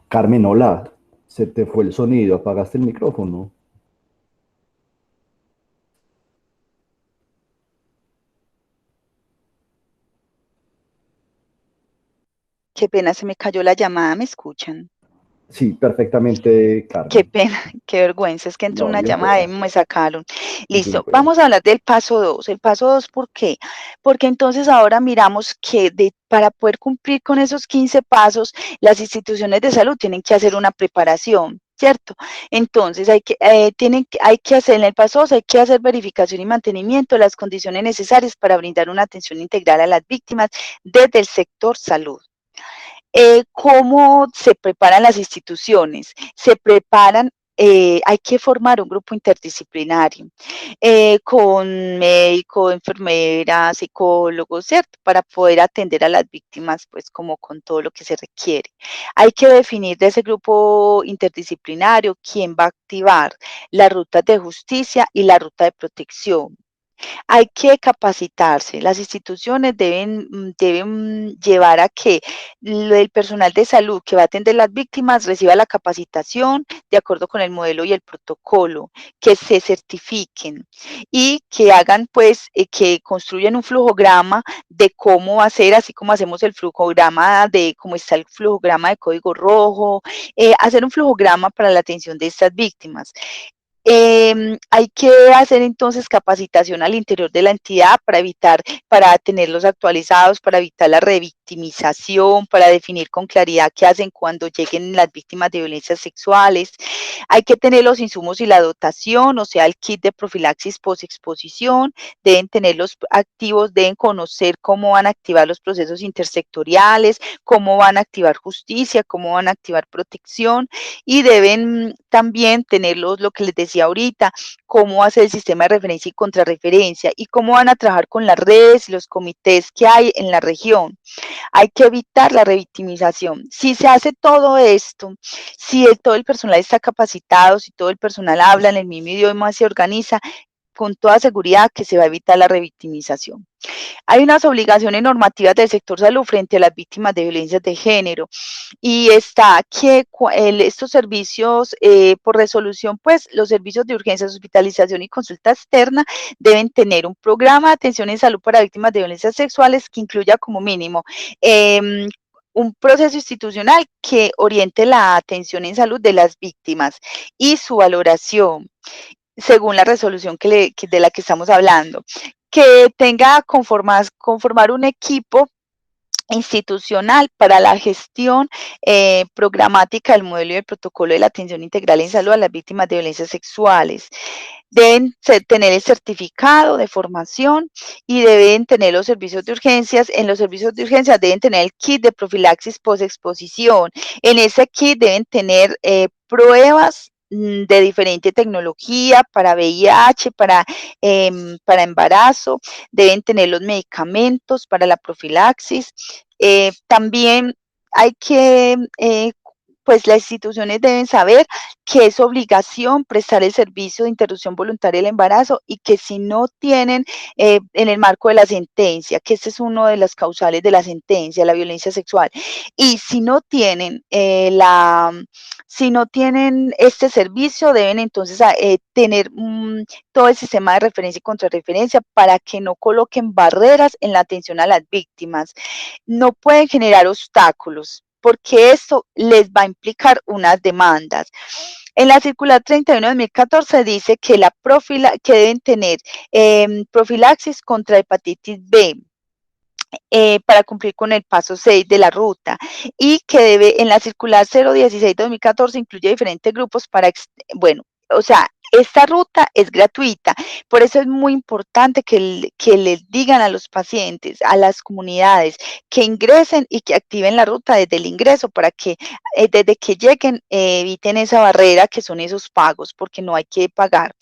Carmen, hola. Se te fue el sonido, apagaste el micrófono. Qué pena, se me cayó la llamada, ¿me escuchan? Sí, perfectamente, Qué Carmen. pena, qué vergüenza, es que entró No, una bien llamada y pueda, me sacaron. bien Listo, pueda. vamos a hablar del paso 2. El paso 2, ¿por qué? Porque entonces ahora miramos que para poder cumplir con esos 15 pasos, las instituciones de salud tienen que hacer una preparación, ¿cierto? Entonces hay que hacer en el paso 2, hay que hacer verificación y mantenimiento de las condiciones necesarias para brindar una atención integral a las víctimas desde el sector salud. ¿Cómo se preparan las instituciones? Se preparan, hay que formar un grupo interdisciplinario con médico, enfermeras, psicólogos, ¿cierto? Para poder atender a las víctimas, pues como con todo lo que se requiere. Hay que definir de ese grupo interdisciplinario quién va a activar las rutas de justicia y la ruta de protección. Hay que capacitarse. Las instituciones deben llevar a que el personal de salud que va a atender las víctimas reciba la capacitación de acuerdo con el modelo y el protocolo, que se certifiquen y que hagan, pues, que construyan un flujograma de cómo va a ser, así como hacemos el flujograma de cómo está el flujograma de código rojo, hacer un flujograma para la atención de estas víctimas. Hay que hacer entonces capacitación al interior de la entidad para tenerlos actualizados, para evitar la revictimización, para definir con claridad qué hacen cuando lleguen las víctimas de violencias sexuales. Hay que tener los insumos y la dotación, o sea, el kit de profilaxis post-exposición, deben tenerlos activos, deben conocer cómo van a activar los procesos intersectoriales, cómo van a activar justicia, cómo van a activar protección y deben también tener lo que les decía ahorita, cómo hacer el sistema de referencia y contrarreferencia y cómo van a trabajar con las redes y los comités que hay en la región. Hay que evitar la revictimización. Si se hace todo esto, si todo el personal está capacitado, si todo el personal habla en el mismo idioma, se organiza, con toda seguridad que se va a evitar la revictimización. Hay unas obligaciones normativas del sector salud frente a las víctimas de violencias de género y está que estos servicios por resolución, pues los servicios de urgencias, hospitalización y consulta externa deben tener un programa de atención en salud para víctimas de violencias sexuales que incluya como mínimo un proceso institucional que oriente la atención en salud de las víctimas y su valoración según la resolución de la que estamos hablando, que tenga conformar un equipo institucional para la gestión programática del modelo y el protocolo de la atención integral en salud a las víctimas de violencias sexuales. Deben tener el certificado de formación y deben tener los servicios de urgencias. En los servicios de urgencias deben tener el kit de profilaxis post-exposición. En ese kit deben tener pruebas de diferente tecnología para VIH, para embarazo, deben tener los medicamentos para la profilaxis. También hay que, pues las instituciones deben saber que es obligación prestar el servicio de interrupción voluntaria del embarazo y que si no tienen en el marco de la sentencia, que este es uno de las causales de la sentencia, la violencia sexual, y si no tienen este servicio, deben entonces tener todo el sistema de referencia y contrarreferencia para que no coloquen barreras en la atención a las víctimas. No pueden generar obstáculos, porque esto les va a implicar unas demandas. En la circular 31 de 2014 dice que que deben tener profilaxis contra hepatitis B, para cumplir con el paso 6 de la ruta, y que en la circular 016 de 2014 incluye diferentes grupos bueno, o sea, esta ruta es gratuita, por eso es muy importante que les digan a los pacientes, a las comunidades, que ingresen y que activen la ruta desde el ingreso para que desde que lleguen eviten esa barrera que son esos pagos, porque no hay que pagar.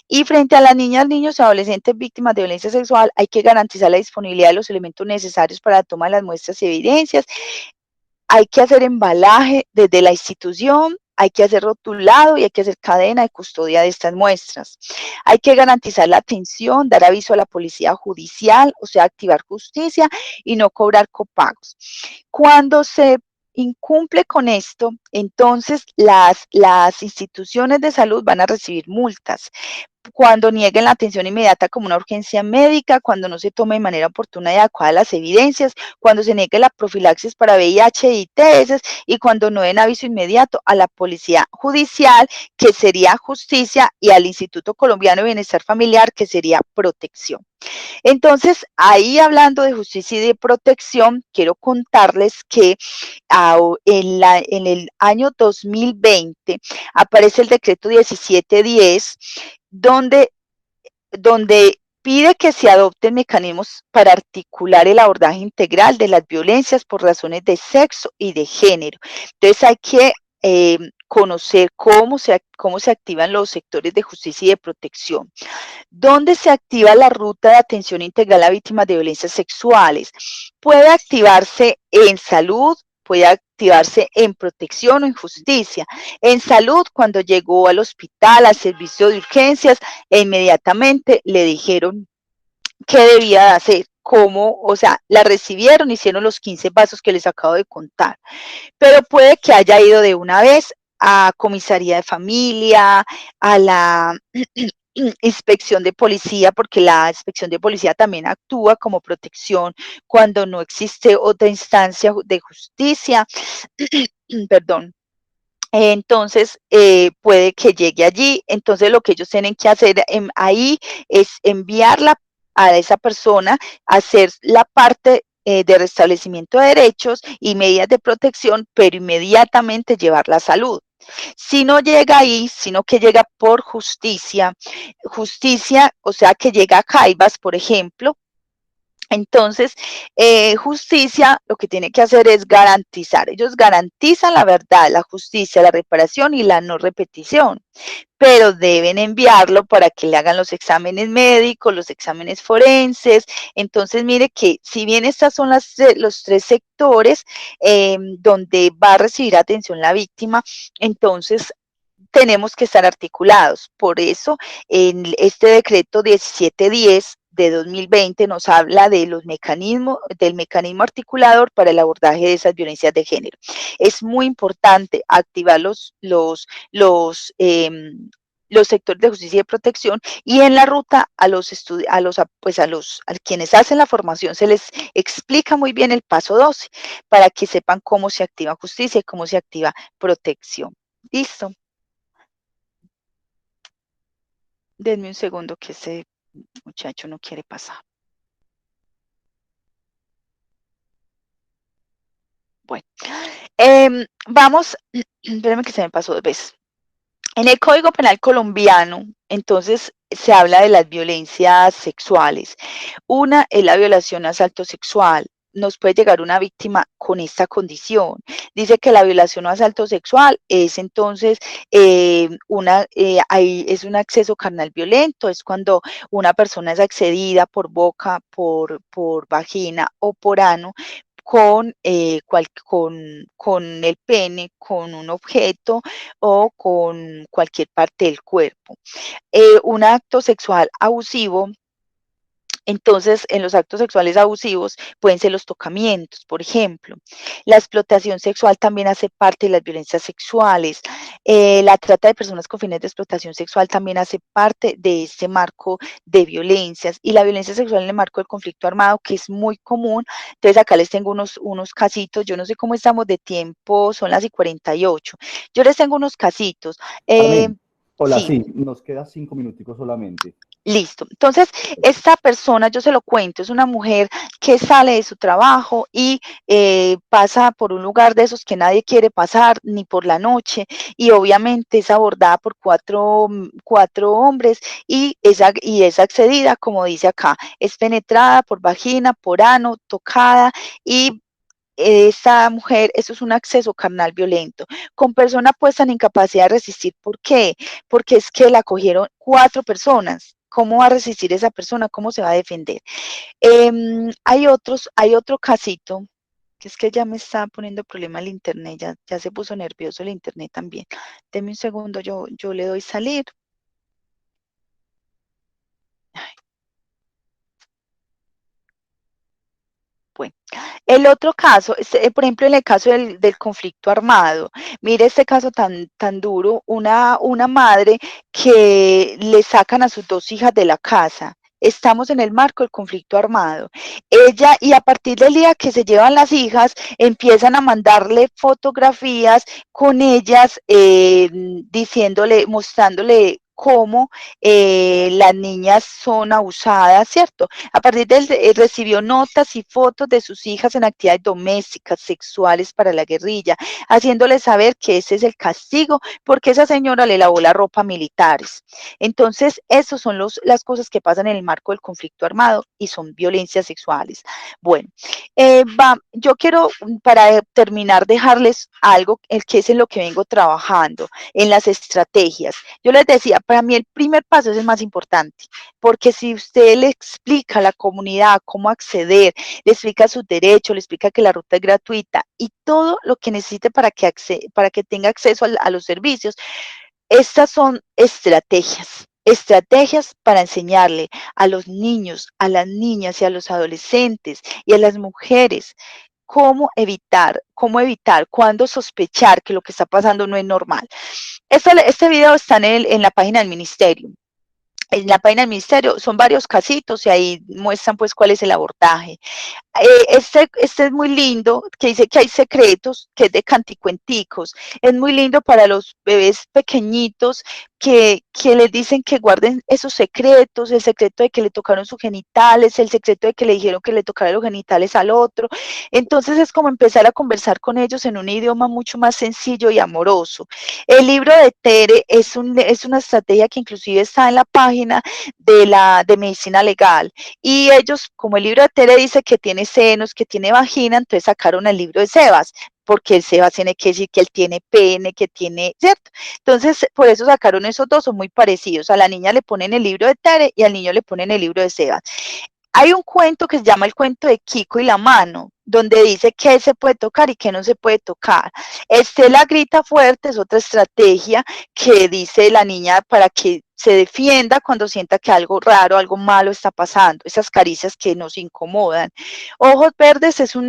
Y frente a las niñas, niños y adolescentes víctimas de violencia sexual, hay que garantizar la disponibilidad de los elementos necesarios para la toma de las muestras y evidencias. Hay que hacer embalaje desde la institución, hay que hacer rotulado y hay que hacer cadena de custodia de estas muestras. Hay que garantizar la atención, dar aviso a la policía judicial, o sea, activar justicia y no cobrar copagos. Cuando se incumple con esto, entonces las instituciones de salud van a recibir multas. Cuando nieguen la atención inmediata como una urgencia médica, cuando no se tome de manera oportuna y adecuada las evidencias, cuando se niegue la profilaxis para VIH y ITS y cuando no den aviso inmediato a la policía judicial, que sería justicia, y al Instituto Colombiano de Bienestar Familiar, que sería protección. Entonces, ahí hablando de justicia y de protección, quiero contarles que en el año 2020 aparece el decreto 1710, donde pide que se adopten mecanismos para articular el abordaje integral de las violencias por razones de sexo y de género. Entonces hay que conocer cómo se activan los sectores de justicia y de protección. ¿Dónde se activa la ruta de atención integral a víctimas de violencias sexuales? Puede activarse en salud, puede activarse en protección o en justicia. En salud, cuando llegó al hospital, al servicio de urgencias, e inmediatamente le dijeron qué debía de hacer, cómo, o sea, la recibieron, hicieron los 15 pasos que les acabo de contar. Pero puede que haya ido de una vez a comisaría de familia, a la inspección de policía, porque la inspección de policía también actúa como protección cuando no existe otra instancia de justicia, perdón. Entonces, puede que llegue allí. Entonces, lo que ellos tienen que hacer ahí es enviarla a esa persona, hacer la parte de restablecimiento de derechos y medidas de protección, pero inmediatamente llevarla a salud. Si no llega ahí, sino que llega por justicia, o sea, que llega a Caibas, por ejemplo. Entonces, justicia lo que tiene que hacer es garantizar. Ellos garantizan la verdad, la justicia, la reparación y la no repetición, pero deben enviarlo para que le hagan los exámenes médicos, los exámenes forenses. Entonces, mire que si bien estas son los tres sectores donde va a recibir atención la víctima, entonces tenemos que estar articulados. Por eso, en este decreto 1710 de 2020 nos habla de del mecanismo articulador para el abordaje de esas violencias de género. Es muy importante activar los sectores de justicia y de protección, y en la ruta a quienes hacen la formación se les explica muy bien el paso 12 para que sepan cómo se activa justicia y cómo se activa protección. Listo. Denme un segundo que ese muchacho no quiere pasar. Bueno, vamos, espérenme que se me pasó 2 veces. En el Código Penal colombiano, entonces, se habla de las violencias sexuales. Una es la violación o asalto sexual. Nos puede llegar una víctima con esta condición. Dice que la violación o asalto sexual es entonces es un acceso carnal violento, es cuando una persona es accedida por boca, por vagina o por ano con el pene, con un objeto o con cualquier parte del cuerpo. Un acto sexual abusivo, entonces, en los actos sexuales abusivos pueden ser los tocamientos, por ejemplo. La explotación sexual también hace parte de las violencias sexuales. La trata de personas con fines de explotación sexual también hace parte de este marco de violencias. Y la violencia sexual en el marco del conflicto armado, que es muy común. Entonces, acá les tengo unos casitos. Yo no sé cómo estamos de tiempo, son las y 48. Yo les tengo unos casitos. Carmen, hola, Sí. sí, nos queda 5 minuticos solamente. Listo. Entonces, esta persona, yo se lo cuento, es una mujer que sale de su trabajo y pasa por un lugar de esos que nadie quiere pasar, ni por la noche, y obviamente es abordada por cuatro hombres y es accedida, como dice acá, es penetrada por vagina, por ano, tocada, y esa mujer, eso es un acceso carnal violento, con persona puesta en incapacidad de resistir. ¿Por qué? Porque es que la cogieron 4 personas. ¿Cómo va a resistir esa persona? ¿Cómo se va a defender? Hay otro casito, que es que ya me está poniendo problema el internet, ya se puso nervioso el internet también. Deme un segundo, yo le doy salir. Bueno, el otro caso, por ejemplo, en el caso del conflicto armado, mire este caso tan duro, una madre que le sacan a sus 2 hijas de la casa. Estamos en el marco del conflicto armado. Ella, y a partir del día que se llevan las hijas, empiezan a mandarle fotografías con ellas, mostrándole cómo las niñas son abusadas, ¿cierto? A partir de él, recibió notas y fotos de sus hijas en actividades domésticas, sexuales para la guerrilla, haciéndole saber que ese es el castigo porque esa señora le lavó la ropa a militares. Entonces, esas son las cosas que pasan en el marco del conflicto armado y son violencias sexuales. Bueno, yo quiero, para terminar, dejarles algo, el que es en lo que vengo trabajando, en las estrategias. Yo les decía, para mí el primer paso es el más importante, porque si usted le explica a la comunidad cómo acceder, le explica sus derechos, le explica que la ruta es gratuita y todo lo que necesite para que tenga acceso a los servicios, estas son estrategias para enseñarle a los niños, a las niñas y a los adolescentes y a las mujeres cuándo sospechar que lo que está pasando no es normal. Este video está en la página del ministerio. En la página del ministerio son varios casitos y ahí muestran pues cuál es el abordaje. Este es muy lindo, que dice que hay secretos, que es de canticuenticos. Es muy lindo para los bebés pequeñitos que les dicen que guarden esos secretos, el secreto de que le tocaron sus genitales, el secreto de que le dijeron que le tocaran los genitales al otro. Entonces es como empezar a conversar con ellos en un idioma mucho más sencillo y amoroso. El libro de Tere es una estrategia que inclusive está en la página de medicina legal. Y ellos, como el libro de Tere dice que tiene senos, que tiene vagina, entonces sacaron el libro de Sebas, porque el Sebas tiene que decir que él tiene pene, que tiene, ¿cierto? Entonces, por eso sacaron esos dos, son muy parecidos. A la niña le ponen el libro de Tere y al niño le ponen el libro de Sebas. Hay un cuento que se llama el cuento de Kiko y la mano, donde dice qué se puede tocar y qué no se puede tocar. Estela grita fuerte es otra estrategia que dice la niña para que se defienda cuando sienta que algo raro, algo malo está pasando, esas caricias que nos incomodan. Ojos verdes es un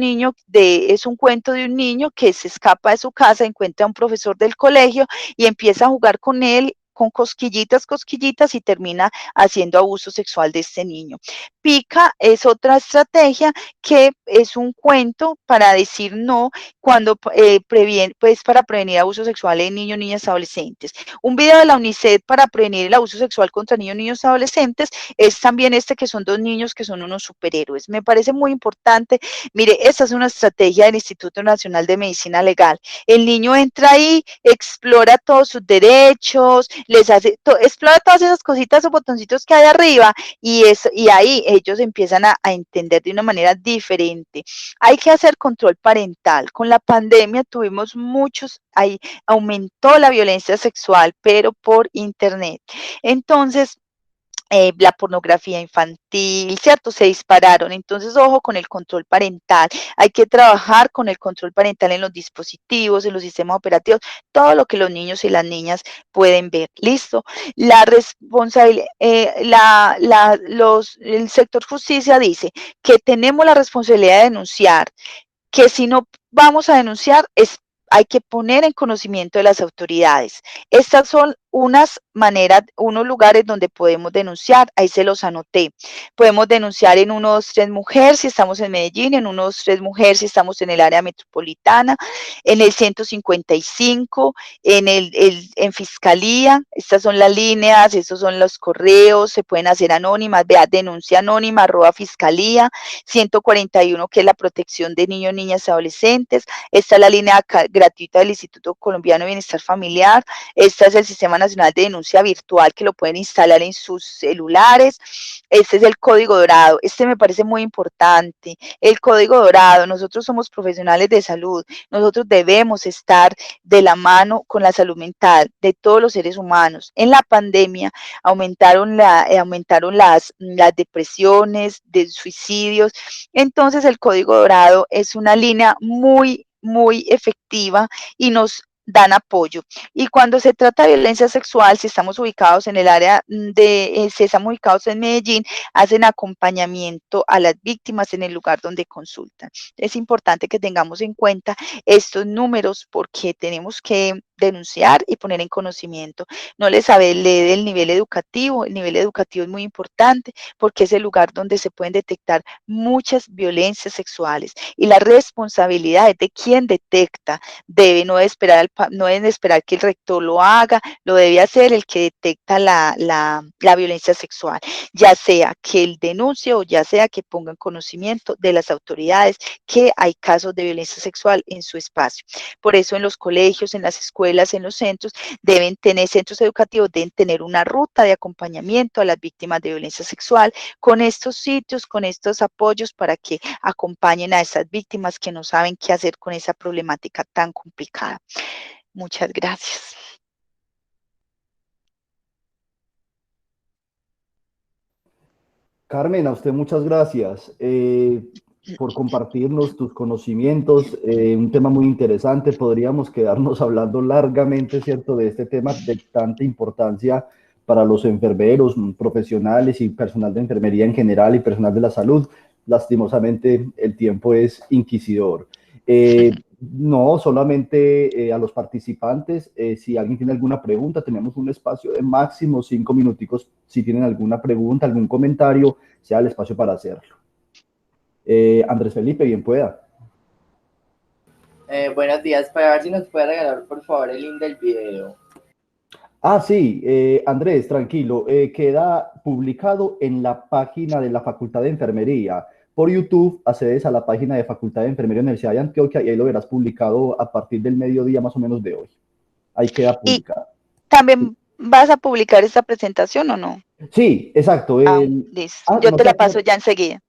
cuento de un niño que se escapa de su casa, encuentra a un profesor del colegio y empieza a jugar con él con cosquillitas, cosquillitas y termina haciendo abuso sexual de este niño. Pica es otra estrategia que es un cuento para decir no cuando pues para prevenir abuso sexual en niños, niñas, adolescentes. Un video de la UNICEF para prevenir el abuso sexual contra niños, niños, adolescentes es también este que son dos niños que son unos superhéroes. Me parece muy importante. Mire, esta es una estrategia del Instituto Nacional de Medicina Legal. El niño entra ahí, explora todos sus derechos, explora todas esas cositas o botoncitos que hay arriba y ahí ellos empiezan a entender de una manera diferente. Hay que hacer control parental. Con la pandemia tuvimos ahí aumentó la violencia sexual, pero por internet. Entonces, la pornografía infantil, ¿cierto? Se dispararon. Entonces, ojo con el control parental. Hay que trabajar con el control parental en los dispositivos, en los sistemas operativos, todo lo que los niños y las niñas pueden ver. ¿Listo? La responsabilidad, el sector justicia dice que tenemos la responsabilidad de denunciar, que si no vamos a denunciar, hay que poner en conocimiento de las autoridades. Estas son unas maneras, unos lugares donde podemos denunciar, ahí se los anoté. Podemos denunciar en 123 Mujer si estamos en Medellín, en 123 Mujer si estamos en el área metropolitana, en el 155, en Fiscalía, estas son las líneas, estos son los correos, se pueden hacer anónimas, vea, denuncia anónima, @fiscalía, 141 que es la protección de niños, niñas y adolescentes, esta es la línea gratuita del Instituto Colombiano de Bienestar Familiar, esta es el Sistema Nacional de Denuncia Virtual que lo pueden instalar en sus celulares, este es el Código Dorado, este me parece muy importante, el Código Dorado, nosotros somos profesionales de salud, nosotros debemos estar de la mano con la salud mental de todos los seres humanos. En la pandemia aumentaron las depresiones, de suicidios, entonces el Código Dorado es una línea muy efectiva y nos dan apoyo. Y cuando se trata de violencia sexual, si estamos ubicados en el área si estamos ubicados en Medellín, hacen acompañamiento a las víctimas en el lugar donde consultan. Es importante que tengamos en cuenta estos números porque tenemos que denunciar y poner en conocimiento. No les sabe leer el nivel educativo es muy importante porque es el lugar donde se pueden detectar muchas violencias sexuales y la responsabilidad es de quien detecta, no deben esperar que el rector lo haga, lo debe hacer el que detecta la violencia sexual, ya sea que él denuncie o ya sea que ponga en conocimiento de las autoridades que hay casos de violencia sexual en su espacio. Por eso en los colegios, en las escuelas, en los centros centros educativos deben tener una ruta de acompañamiento a las víctimas de violencia sexual con estos sitios, con estos apoyos para que acompañen a esas víctimas que no saben qué hacer con esa problemática tan complicada. Muchas gracias. Carmen, a usted muchas gracias por compartirnos tus conocimientos, un tema muy interesante. Podríamos quedarnos hablando largamente, ¿cierto?, de este tema de tanta importancia para los enfermeros, profesionales y personal de enfermería en general y personal de la salud. Lastimosamente, el tiempo es inquisidor. No, solamente a los participantes, si alguien tiene alguna pregunta, tenemos un espacio de máximo 5 minuticos. Si tienen alguna pregunta, algún comentario, sea el espacio para hacerlo. Andrés Felipe, bien pueda. Buenos días, para ver si nos puede regalar por favor el link del video. Ah, sí, Andrés, tranquilo, queda publicado en la página de la Facultad de Enfermería. Por YouTube accedes a la página de Facultad de Enfermería Universidad de Antioquia y ahí lo verás publicado a partir del mediodía más o menos de hoy. Ahí queda publicado. ¿Y también vas a publicar esta presentación o no? Sí, exacto. Listo. Yo te la paso ya enseguida.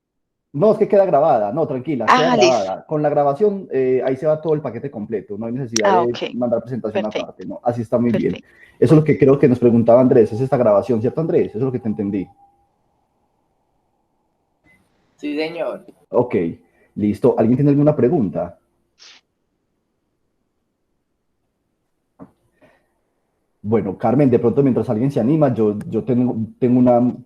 No, es que queda grabada. No, tranquila, queda grabada. Listo. Con la grabación, ahí se va todo el paquete completo. No hay necesidad de mandar presentación aparte. No, así está muy bien. Eso es lo que creo que nos preguntaba Andrés. Es esta grabación, ¿cierto, Andrés? Eso es lo que te entendí. Sí, señor. Ok, listo. ¿Alguien tiene alguna pregunta? Bueno, Carmen, de pronto mientras alguien se anima, yo tengo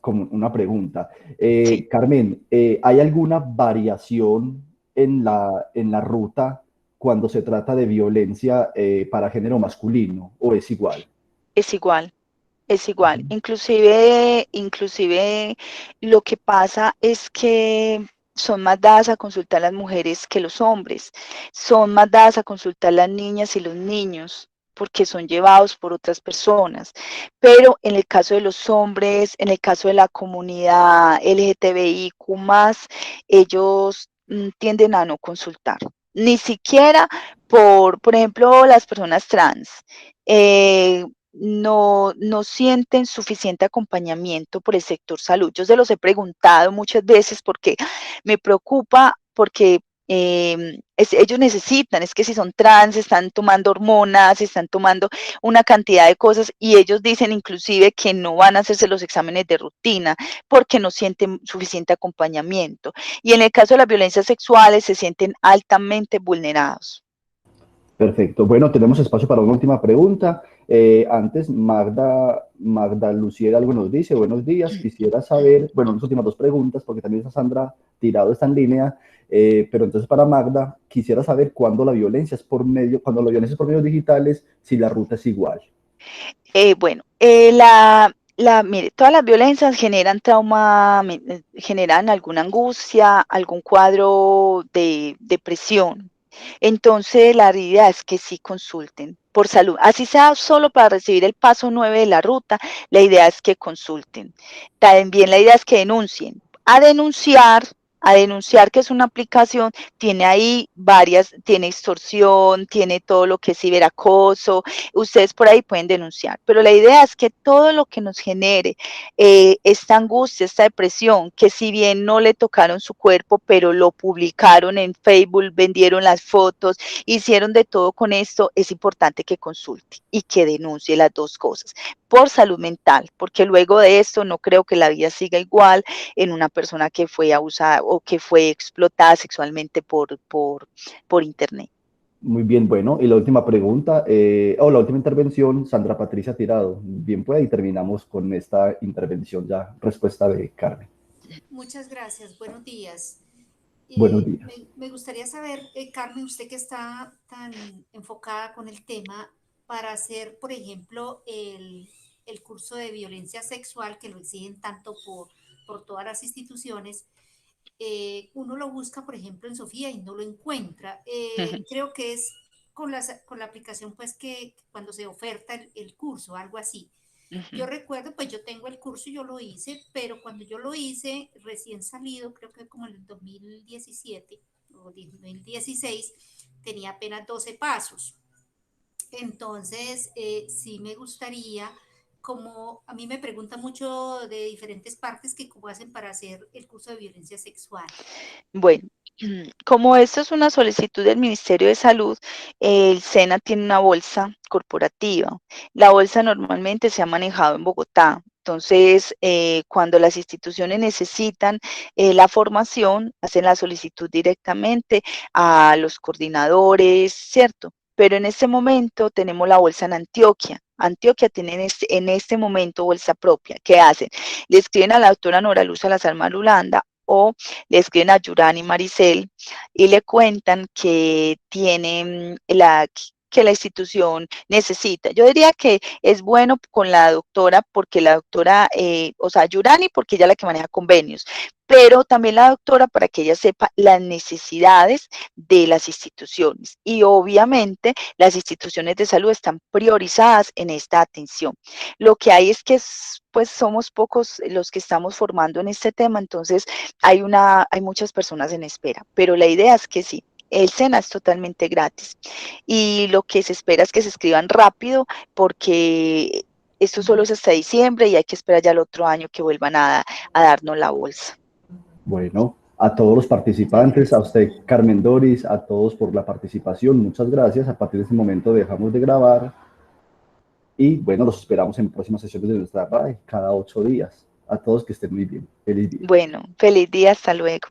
como una pregunta. Sí. Carmen, ¿hay alguna variación en la ruta cuando se trata de violencia para género masculino o es igual? Es igual, es igual. Ujú. Inclusive lo que pasa es que son más dadas a consultar las mujeres que los hombres, son más dadas a consultar las niñas y los niños, porque son llevados por otras personas. Pero en el caso de los hombres, en el caso de la comunidad LGTBIQ+, ellos tienden a no consultar, ni siquiera por ejemplo, las personas trans. eh, no sienten suficiente acompañamiento por el sector salud. Yo se los he preguntado muchas veces porque me preocupa, porque ellos necesitan, es que si son trans, están tomando hormonas, están tomando una cantidad de cosas y ellos dicen inclusive que no van a hacerse los exámenes de rutina porque no sienten suficiente acompañamiento. Y en el caso de las violencias sexuales se sienten altamente vulnerados. Perfecto. Bueno, tenemos espacio para una última pregunta. Antes, Magda Luciera algo nos dice, buenos días, quisiera saber, bueno, las últimas dos preguntas, porque también está Sandra Tirado está en línea, pero entonces para Magda, quisiera saber cuándo la violencia es por medio, cuando la violencia es por medios digitales, si la ruta es igual. Bueno, mire, todas las violencias generan trauma, generan alguna angustia, algún cuadro de depresión. Entonces, la realidad es que sí consulten por salud. Así sea solo para recibir el paso 9 de la ruta, la idea es que consulten. También la idea es que denuncien. A denunciar que es una aplicación, tiene ahí varias, tiene extorsión, tiene todo lo que es ciberacoso, ustedes por ahí pueden denunciar, pero la idea es que todo lo que nos genere esta angustia, esta depresión, que si bien no le tocaron su cuerpo, pero lo publicaron en Facebook, vendieron las fotos, hicieron de todo con esto, es importante que consulte y que denuncie las dos cosas por salud mental, porque luego de esto no creo que la vida siga igual en una persona que fue abusada o que fue explotada sexualmente por internet. Muy bien, bueno, y la última pregunta, o la última intervención, Sandra Patricia Tirado. Bien, pues, y terminamos con esta intervención ya, respuesta de Carmen. Muchas gracias, buenos días. Buenos días. Me gustaría saber, Carmen, usted que está tan enfocada con el tema, para hacer, por ejemplo, el curso de violencia sexual, que lo exigen tanto por todas las instituciones, uno lo busca, por ejemplo, en Sofía y no lo encuentra. Creo que es con la aplicación, pues, que cuando se oferta el curso, algo así. Yo recuerdo, pues yo tengo el curso y yo lo hice, pero cuando yo lo hice, recién salido, creo que como en el 2017 o 2016, tenía apenas 12 pasos. Entonces, sí me gustaría, como a mí me preguntan mucho de diferentes partes que cómo hacen para hacer el curso de violencia sexual. Bueno, como esto es una solicitud del Ministerio de Salud, el SENA tiene una bolsa corporativa. La bolsa normalmente se ha manejado en Bogotá. Entonces, cuando las instituciones necesitan la formación, hacen la solicitud directamente a los coordinadores, ¿cierto? Pero en este momento tenemos la bolsa en Antioquia. Antioquia tiene en este momento bolsa propia. ¿Qué hacen? Le escriben a la doctora Nora Luz Salazar Marulanda o le escriben a Yurani y Maricel y le cuentan que tienen que la institución necesita. Yo diría que es bueno con la doctora, porque la doctora, o sea, Yurani, porque ella es la que maneja convenios, pero también la doctora para que ella sepa las necesidades de las instituciones. Y obviamente las instituciones de salud están priorizadas en esta atención. Lo que hay es que pues somos pocos los que estamos formando en este tema, entonces hay muchas personas en espera, pero la idea es que sí, el SENA es totalmente gratis y lo que se espera es que se escriban rápido porque esto solo es hasta diciembre y hay que esperar ya el otro año que vuelvan a darnos la bolsa. Bueno, a todos los Muchas participantes, a gracias. usted, Carmen Doris, a todos por la participación, muchas gracias. A partir de este momento dejamos de grabar y bueno, los esperamos en próximas sesiones de nuestra RAE cada 8 días. A todos que estén muy bien. Feliz día. Bueno, feliz día, hasta luego.